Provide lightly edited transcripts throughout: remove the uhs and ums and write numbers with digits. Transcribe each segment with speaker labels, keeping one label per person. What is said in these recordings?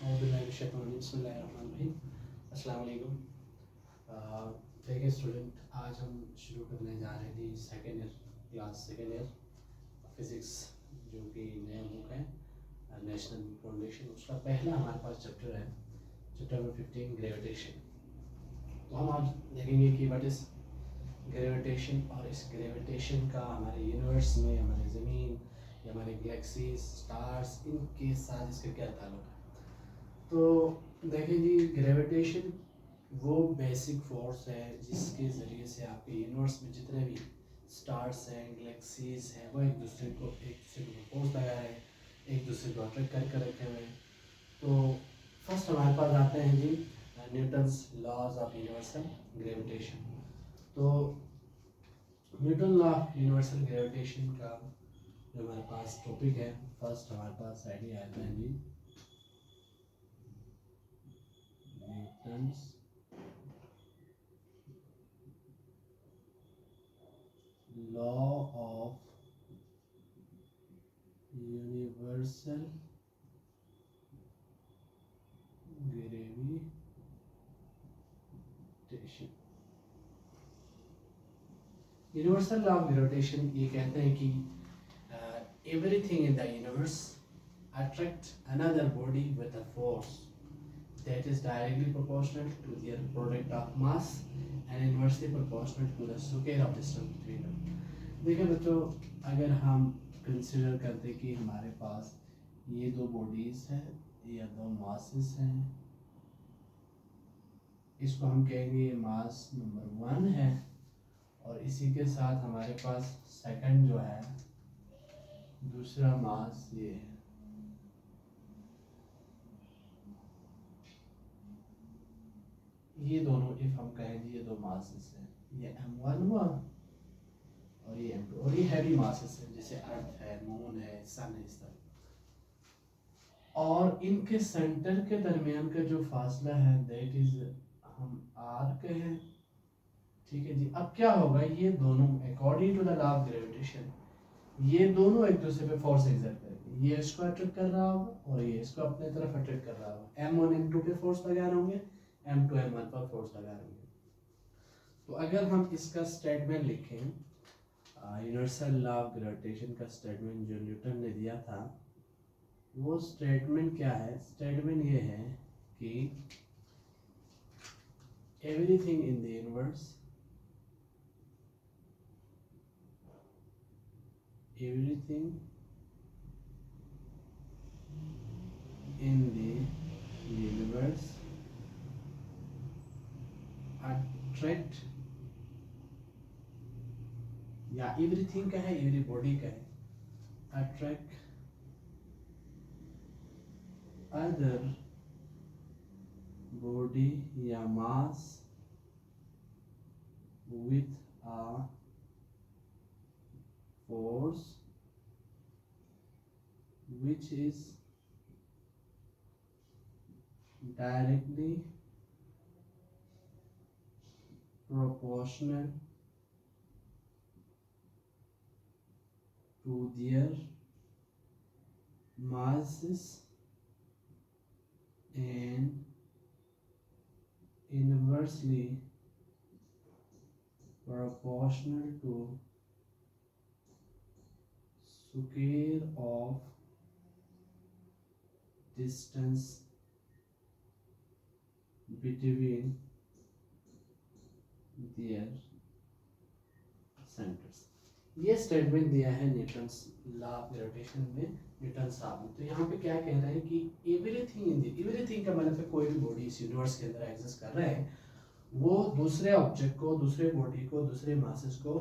Speaker 1: बिस्मिल्लाहिर्रहमानिर्रहीम। अस्सलाम वालेकुम। देखिए स्टूडेंट, आज हम शुरू करने जा रहे हैं second year class second year physics, जो कि नया बुक है नेशनल फाउंडेशन। उसका पहला हमारे पास चैप्टर है, चैप्टर नंबर 15 ग्रेविटेशन। तो हम आज देखेंगे कि व्हाट इज़ ग्रेविटेशन, और इस ग्रेविटेशन का हमारे यूनिवर्स में, हमारे ज़मीन या हमारे गैलेक्सीज, स्टार्स, इनके साथ इसका क्या ताल्लुक है। तो देखिए जी, ग्रेविटेशन वो बेसिक फोर्स है जिसके ज़रिए से आपके यूनिवर्स में जितने भी स्टार्स हैं, गैलेक्सीज हैं, वो एक दूसरे को फोर्स लगा है, एक दूसरे को अट्रैक्ट करके रखे हुए हैं। तो फर्स्ट हमारे पास आते हैं जी Newton's laws of universal gravitation. तो Newton law of universal gravitation का जो हमारे पास टॉपिक है, फर्स्ट हमारे पास आइडिया आता है जी Newton's law of universal gravitation. Universal law of gravitation ये कहते हैं कि everything in the universe attract another body with a force that is directly proportional to their product of mass and inversely proportional to the square of distance between them। देखिए बच्चों, अगर हम consider करते कि हमारे पास ये दो बॉडीज हैं या दो मासेस हैं, इसको हम कहेंगे मास नंबर 1 है, और इसी के साथ हमारे पास सेकंड जो है दूसरा मास ये है। ये दोनों इफ हम कहें ये दो मासेस हैं, ये m1 हुआ और ये m2, और ये हैवी मासेस है जैसे अर्थ है, मून है, सन है, इस तरह। और इनके सेंटर के दरमियान का जो फासला है दैट इज हम r कहें, ठीक है जी। अब क्या होगा, ये दोनों according to the law of gravitation ये दोनों एक दूसरे पे फोर्स एक्सर्ट करेंगे। ये इसको अट्रैक्ट कर रहा होगा और ये इसको अपने तरफ अट्रैक्ट कर रहा होगा। m1 m2 पे फोर्स लगा रहे होंगे, m2 m1 पर फोर्स लगा रहे होंगे। तो अगर हम इसका स्टेटमेंट लिखें, यूनिवर्सल लॉ ऑफ ग्रेविटेशन का स्टेटमेंट जो न्यूटन ने दिया था, वो स्टेटमेंट क्या है? स्टेटमेंट ये है कि everything in the universe, everything in the universe attract, या एवरीथिंग का है, एवरी बॉडी का है, अट्रैक्ट अदर बॉडी या मास with a force which is directly proportional to their masses and inversely proportional to square of distance between their centers। ये statement दिया है Newton's law of gravitation में, Newton साहब ने। तो यहाँ पे क्या कह रहे हैं कि एवरीथिंग इन दी, एवरीथिंग का मतलब है कोई भी बॉडी इस यूनिवर्स के अंदर एग्जिस्ट कर रहे हैं, वो दूसरे ऑब्जेक्ट को, दूसरे बॉडी को, दूसरे मासेस को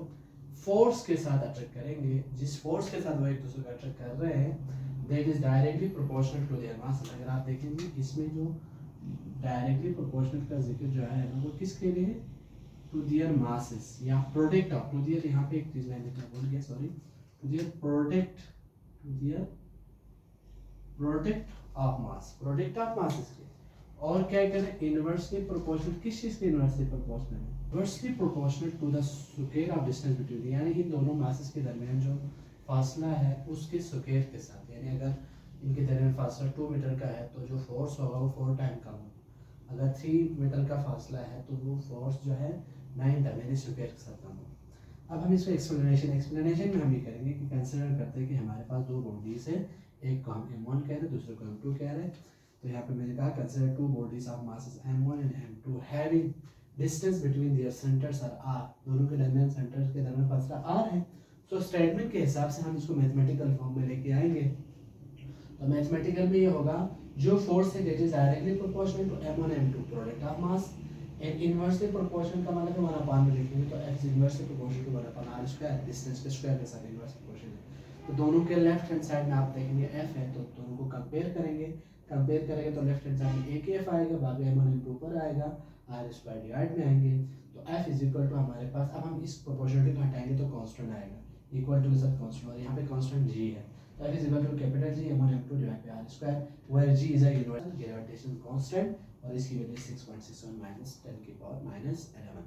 Speaker 1: फोर्स के साथ अट्रैक्ट करेंगे। जिस फोर्स के साथ वो एक दूसरे को अट्रैक्ट कर रहे हैं that is directly proportional to their mass. अगर आप देखेंगे इसमें जो डायरेक्टली प्रोपोर्शनल का जिक्र जो है ना, वो किसके लिए? टू देयर मासेस या प्रोडक्ट ऑफ, टू देयर, यहाँ पे एक चीज मैं लिखना भूल गया, sorry, to their product, to their product of mass, product of masses के। और क्या करें? इनवर्सली प्रोपोर्शनल, किस चीज के इनवर्सली प्रोपोर्शनल है? Inversely proportional to the square of distance between, यानी इन दोनों मासेस के दरमियान जो फासला है उसके स्क्वायर के साथ। यानी अगर इनके दरमियान फासला 2 मीटर का है, तो जो फोर्स होगा वो 4 टाइम कम होगा। अगर 3 मीटर का फासला है तो वो फोर्स जो है 9 टाइम यानी स्क्वायर के साथ कम होगा। अब हम इसको एक्सप्लेनेशन में हम ये करेंगे कि कंसिडर करते हैं कि हमारे पास दो बॉडीज़ है, एक को हम m1 कह रहे हैं, दूसरे को m2 कह रहे हैं। तो यहाँ पे मैंने कहा consider two bodies of masses m1 and m2 having distance between their centres are r, दोनों के दरमियान सेंटर्स के दरमियान फासला r है। सो स्टेटमेंट के हिसाब से हम इसको मैथमेटिकल फॉर्म में लेके आएंगे। तो मैथमेटिकल में ये होगा जो फोर्स है that is directly proportional to m1 m2 product of mass and inversely proportional का मतलब 1/, में लिखेंगे तो f is inversely proportional to 1/r square, distance के स्क्वायर के साथ इनवर्स प्रोपोर्शनल है। तो दोनों के लेफ्ट हैंड साइड में आप देखेंगे f है, तो दोनों को कंपेयर करेंगे तो लेफ्ट हैंड साइड में एक f आएगा, बाकी m1 m2 ऊपर आएगा, r स्क्वायर डिवाइड में आएंगे। तो f इज इक्वल टू हमारे पास, अब हम इस प्रोपोर्शनलिटी को हटाएंगे तो कांस्टेंट आएगा, इक्वल टू के साथ कांस्टेंट, और यहाँ पे कांस्टेंट g है। तो f is equal to capital G m1 m2 divided by r square, where g is a universal gravitation constant और इसकी वैल्यू 6.61 minus 10 की पावर -11।